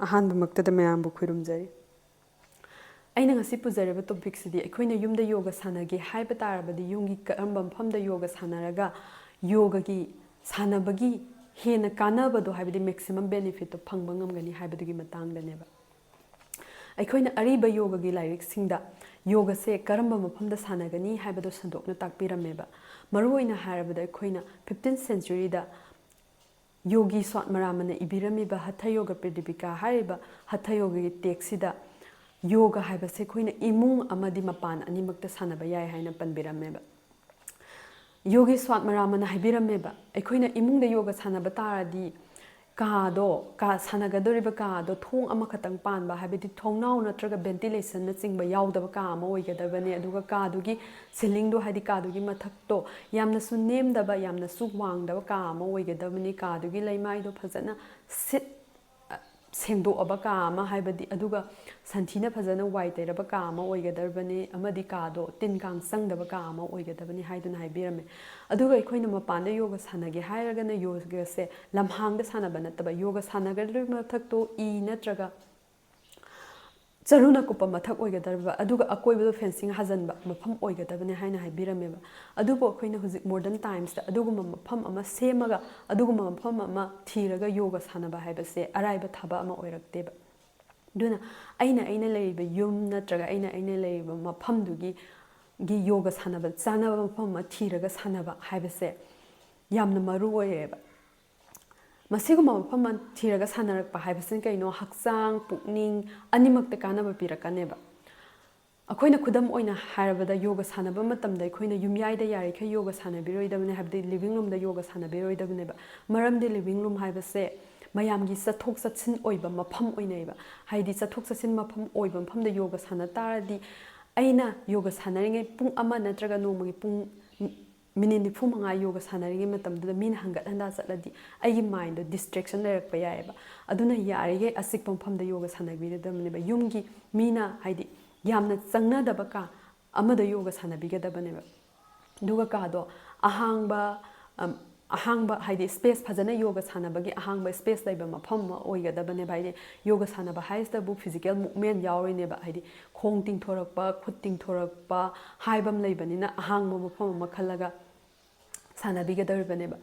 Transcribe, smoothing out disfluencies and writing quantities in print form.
ꯑꯍꯥꯟꯕꯃꯛꯇꯗ ꯃꯌꯥꯝꯕꯨ ꯈꯨꯔꯨꯝꯖꯔꯤ ꯑꯩꯅ ꯉꯁꯤ ꯄꯨꯖꯔꯤꯕ ꯇꯣꯄꯤꯛꯁꯤꯗꯤ ꯑꯩꯈꯣꯏꯅ ꯌꯨꯝꯗ ꯌꯣꯒ ꯁꯥꯟꯅꯒꯦ ꯍꯥꯏꯕ ꯇꯥꯔꯕꯗꯤ ꯌꯨꯝꯒꯤ ꯀꯔꯝꯕ ꯃꯐꯝꯗ ꯌꯣꯒ ꯁꯥꯟꯅꯔꯒ ꯌꯣꯒꯒꯤ ꯁꯥꯟꯅꯕꯒꯤ ꯍꯦꯟꯅ ꯀꯥꯟꯅꯕꯗꯣ ꯍꯥꯏꯕꯗꯤ ꯃꯦꯛꯁꯤꯃꯝ ꯕꯦꯅꯤꯐꯤꯠꯇꯣ ꯐꯪꯕ ꯉꯝꯒꯅꯤ ꯍꯥꯏꯕꯗꯨꯒꯤ ꯃꯇꯥꯡꯗꯅꯦꯕ ꯑꯩꯈꯣꯏꯅ ꯑꯔꯤꯕ ꯌꯣꯒꯒꯤ ꯂꯥꯏꯔꯤꯛꯁꯤꯡꯗ ꯌꯣꯒꯁꯦ ꯀꯔꯝꯕ ꯃꯐꯝꯗ ꯁꯥꯟꯅꯒꯅꯤ ꯍꯥꯏꯕꯗꯣ ꯁꯟꯗꯣꯛꯅ ꯇꯥꯛꯄꯤꯔꯝꯃꯦꯕ ꯃꯔꯨꯑꯣꯏꯅ ꯍꯥꯏꯔꯕꯗ ꯑꯩꯈꯣꯏꯅ 15th ꯁꯦꯟꯆꯨꯔꯤꯗ ꯌꯣꯒꯤ ꯁ꯭ꯋꯥꯠꯃꯔꯥꯃꯅ ꯏꯕꯤꯔꯝꯃꯤꯕ ꯍꯊ ꯌꯣꯒ ꯄ꯭ꯔꯗꯤꯄꯤꯀꯥ ꯍꯥꯏꯔꯤꯕ ꯍꯊ ꯌꯣꯒꯒꯤ ꯇꯦꯛꯁꯁꯤꯗ ꯌꯣꯒ ꯍꯥꯏꯕꯁꯦ ꯑꯩꯈꯣꯏꯅ ꯏꯃꯨꯡ ꯑꯃꯗꯤ ꯃꯄꯥꯟ ꯑꯅꯤꯃꯛꯇ ꯁꯥꯟꯅꯕ ꯌꯥꯏ ꯍꯥꯏꯅ ꯄꯟꯕꯤꯔꯝꯃꯦꯕ ꯌꯣꯒꯤ ꯁ꯭ꯋꯥꯠꯃꯔꯥꯃꯅ ꯍꯥꯏꯕꯤꯔꯝꯃꯦꯕ ꯑꯩꯈꯣꯏꯅ ꯏꯃꯨꯡꯗ ꯌꯣꯒ ꯁꯥꯟꯅꯕ ꯇꯥꯔꯗꯤ ꯁꯥꯟꯅꯒꯗꯧꯔꯤꯕ ꯀꯥꯗꯣ ꯊꯣꯡ ꯑꯃꯈꯛꯇꯪ ꯄꯥꯟꯕ ꯍꯥꯏꯕꯗꯤ ꯊꯣꯡꯅꯥꯎ ꯅꯠꯇ꯭ꯔꯒ ꯚꯦꯟꯇꯤꯂꯦꯁꯟꯅꯆꯤꯡꯕ ꯌꯥꯎꯗꯕ ꯀꯥ ꯑꯃ ꯑꯣꯏꯒꯗꯕꯅꯤ ꯑꯗꯨꯒ ꯀꯥꯗꯨꯒꯤ ꯁꯤꯂꯤꯡꯗꯣ ꯍꯥꯏꯗꯤ ꯀꯥꯗꯨꯒꯤ ꯃꯊꯛꯇꯣ ꯌꯥꯝꯅꯁꯨ ꯅꯦꯝꯗꯕ ꯌꯥꯝꯅꯁꯨ ꯋꯥꯡꯗꯕ ꯀꯥ ꯑꯃ ꯑꯣꯏꯒꯗꯕꯅꯤ ꯀꯥꯗꯨꯒꯤ ꯂꯩꯃꯥꯏꯗꯣ ꯐꯖꯅ ꯁꯦꯡꯗꯣꯛꯑꯕ ꯀꯥ ꯑꯃ ꯍꯥꯏꯕꯗꯤ ꯑꯗꯨꯒ ꯁꯟꯊꯤꯅ ꯐꯖꯅ ꯋꯥꯏ ꯇꯩꯔꯕ ꯀꯥ ꯑꯃ ꯑꯣꯏꯒꯗꯕꯅꯤ ꯑꯃꯗꯤ ꯀꯥꯗꯣ ꯇꯤꯟ ꯀꯥꯡ ꯆꯪꯗꯕ ꯀꯥ ꯑꯃ ꯑꯣꯏꯒꯗꯕꯅꯤ ꯍꯥꯏꯗꯨꯅ ꯍꯥꯏꯕꯤꯔꯝꯃꯦ ꯑꯗꯨꯒ ꯑꯩꯈꯣꯏꯅ ꯃꯄꯥꯟꯗ ꯌꯣꯒ ꯁꯥꯟꯅꯒꯦ ꯍꯥꯏꯔꯒꯅ ꯌꯣꯒꯁꯦ ꯂꯝꯍꯥꯡꯗ ꯁꯥꯟꯅꯕ ꯅꯠꯇꯕ ꯌꯣꯒ ꯁꯥꯟꯅꯒꯗꯧꯔꯤꯕ ꯃꯊꯛꯇꯣ ꯅꯠꯇ꯭ꯔꯒ ꯆꯔꯨꯅ ꯀꯨꯞꯄ ꯃꯊꯛ ꯑꯣꯏꯒꯗꯕ ꯑꯗꯨꯒ ꯑꯀꯣꯏꯕꯗꯣ ꯐꯦꯟꯁꯤꯡ ꯍꯥꯖꯟꯕ ꯃꯐꯝ ꯑꯣꯏꯒꯗꯕꯅꯤ ꯍꯥꯏꯅ ꯍꯥꯏꯕꯤꯔꯝꯃꯦꯕ ꯑꯗꯨꯕꯨ ꯑꯩꯈꯣꯏꯅ ꯍꯧꯖꯤꯛ ꯃꯣꯗꯔꯟ ꯇꯥꯏꯝꯁꯇ ꯑꯗꯨꯒꯨꯝꯕ ꯃꯐꯝ ꯑꯃ ꯁꯦꯝꯃꯒ ꯑꯗꯨꯒꯨꯝꯕ ꯃꯐꯝ ꯑꯃ ꯊꯤꯔꯒ ꯌꯣꯒ ꯁꯥꯟꯅꯕ ꯍꯥꯏꯕꯁꯦ ꯑꯔꯥꯏꯕ ꯊꯕꯛ ꯑꯃ ꯑꯣꯏꯔꯛꯇꯦꯕ ꯑꯗꯨꯅ ꯑꯩꯅ ꯂꯩꯔꯤꯕ ꯌꯨꯝ ꯅꯠꯇ꯭ꯔꯒ ꯑꯩꯅ ꯂꯩꯔꯤꯕ ꯃꯐꯝꯗꯨꯒꯤ ꯌꯣꯒ ꯁꯥꯟꯅꯕ ꯆꯥꯅꯕ ꯃꯐꯝ ꯑꯃ ꯊꯤꯔꯒ ꯁꯥꯟꯅꯕ ꯍꯥꯏꯕꯁꯦ ꯌꯥꯝꯅ ꯃꯔꯨ ꯑꯣꯏꯌꯦꯕ ꯃꯁꯤꯒꯨꯝꯕ ꯃꯐꯝ ꯑꯃ ꯊꯤꯔꯒ ꯁꯥꯟꯅꯔꯛꯄ ꯍꯥꯏꯕꯁꯤꯅ ꯀꯩꯅꯣ ꯍꯛꯆꯥꯡ ꯄꯨꯛꯅꯤꯡ ꯑꯅꯤꯃꯛꯇ ꯀꯥꯟꯅꯕ ꯄꯤꯔꯛꯀꯅꯦꯕ ꯑꯩꯈꯣꯏꯅ ꯈꯨꯗꯝ ꯑꯣꯏꯅ ꯍꯥꯏꯔꯕꯗ ꯌꯣꯒ ꯁꯥꯟꯅꯕ ꯃꯇꯝꯗ ꯑꯩꯈꯣꯏꯅ ꯌꯨꯝꯌꯥꯏꯗ ꯌꯥꯔꯤꯈꯩ ꯌꯣꯒ ꯁꯥꯟꯅꯕꯤꯔꯣꯏꯗꯕꯅꯤ ꯍꯥꯏꯕꯗꯤ ꯂꯤꯚꯤꯡ ꯔꯨꯝꯗ ꯌꯣꯒ ꯁꯥꯟꯅꯕꯤꯔꯣꯏꯗꯕꯅꯦꯕ ꯃꯔꯝꯗꯤ ꯂꯤꯚꯤꯡ ꯔꯨꯝ ꯍꯥꯏꯕꯁꯦ ꯃꯌꯥꯝꯒꯤ ꯆꯠꯊꯣꯛ ꯆꯠꯁꯤꯟ ꯑꯣꯏꯕ ꯃꯐꯝ ꯑꯣꯏꯅꯩꯕ ꯍꯥꯏꯗꯤ ꯆꯠꯊꯣꯛ ꯆꯠꯁꯤꯟ ꯃꯐꯝ ꯑꯣꯏꯕ ꯃꯐꯝꯗ ꯌꯣꯒ ꯁꯥꯟꯅ ꯇꯥꯔꯗꯤ ꯑꯩꯅ ꯌꯣꯒ ꯁꯥꯟꯅꯔꯤꯉꯩ ꯄꯨꯡ ꯑꯃ ꯅꯠꯇ꯭ꯔꯒ ꯅꯣꯡꯃꯒꯤ ꯄꯨꯡ ꯃꯤꯅꯤꯠ 95 ꯌꯣꯒ ꯁꯥꯟꯅꯔꯤꯉꯩ ꯃꯇꯝꯗꯨꯗ ꯃꯤꯅ ꯍꯪꯒꯠ ꯍꯟꯗꯥ ꯆꯠꯂꯗꯤ ꯑꯩꯒꯤ ꯃꯥꯏꯟꯗꯣ ꯗꯤꯁꯇ꯭ꯔꯦꯛꯁꯟ ꯂꯩꯔꯛꯄ ꯌꯥꯏꯑꯕ ꯑꯗꯨꯅ ꯌꯥꯔꯤꯈꯩ ꯑꯆꯤꯛꯄ ꯃꯐꯝꯗ ꯌꯣꯒ ꯁꯥꯟꯅꯕꯤꯒꯗꯕꯅꯦꯕ ꯌꯨꯝꯒꯤ ꯃꯤꯅ ꯍꯥꯏꯗꯤ ꯌꯥꯝꯅ ꯆꯪꯅꯗꯕ ꯀꯥ ꯑꯃꯗ ꯌꯣꯒ ꯁꯥꯟꯅꯕꯤꯒꯗꯕꯅꯦꯕ ꯑꯗꯨꯒ ꯀꯥꯗꯣ ꯑꯍꯥꯡꯕ ꯍꯥꯏꯗꯤ ꯁ꯭ꯄꯦꯁ ꯐꯖꯅ ꯌꯣꯒ ꯁꯥꯟꯅꯕꯒꯤ ꯑꯍꯥꯡꯕ ꯁ꯭ꯄꯦꯁ ꯂꯩꯕ ꯃꯐꯝ ꯑꯃ ꯑꯣꯏꯒꯗꯕꯅꯦꯕ ꯍꯥꯏꯗꯤ ꯌꯣꯒ ꯁꯥꯟꯅꯕ ꯍꯥꯏꯁꯤꯇꯕꯨ ꯐꯤꯖꯤꯀꯦꯜ ꯃꯨꯞꯃꯦꯟ ꯌꯥꯎꯔꯤꯅꯦꯕ ꯍꯥꯏꯗꯤ ꯈꯣꯡ ꯇꯤꯡꯊꯣꯔꯛꯄ ꯈꯨꯠ ꯇꯤꯡꯊꯣꯔꯛꯄ ꯍꯥꯏꯕ ꯑꯃ ꯂꯩꯕꯅꯤꯅ ꯑꯍꯥꯡꯕ ꯃꯐꯝ ꯑꯃ ꯈꯜꯂꯒ ꯁꯥꯟꯅꯕꯤꯒꯗꯧꯔꯤꯕꯅꯦꯕ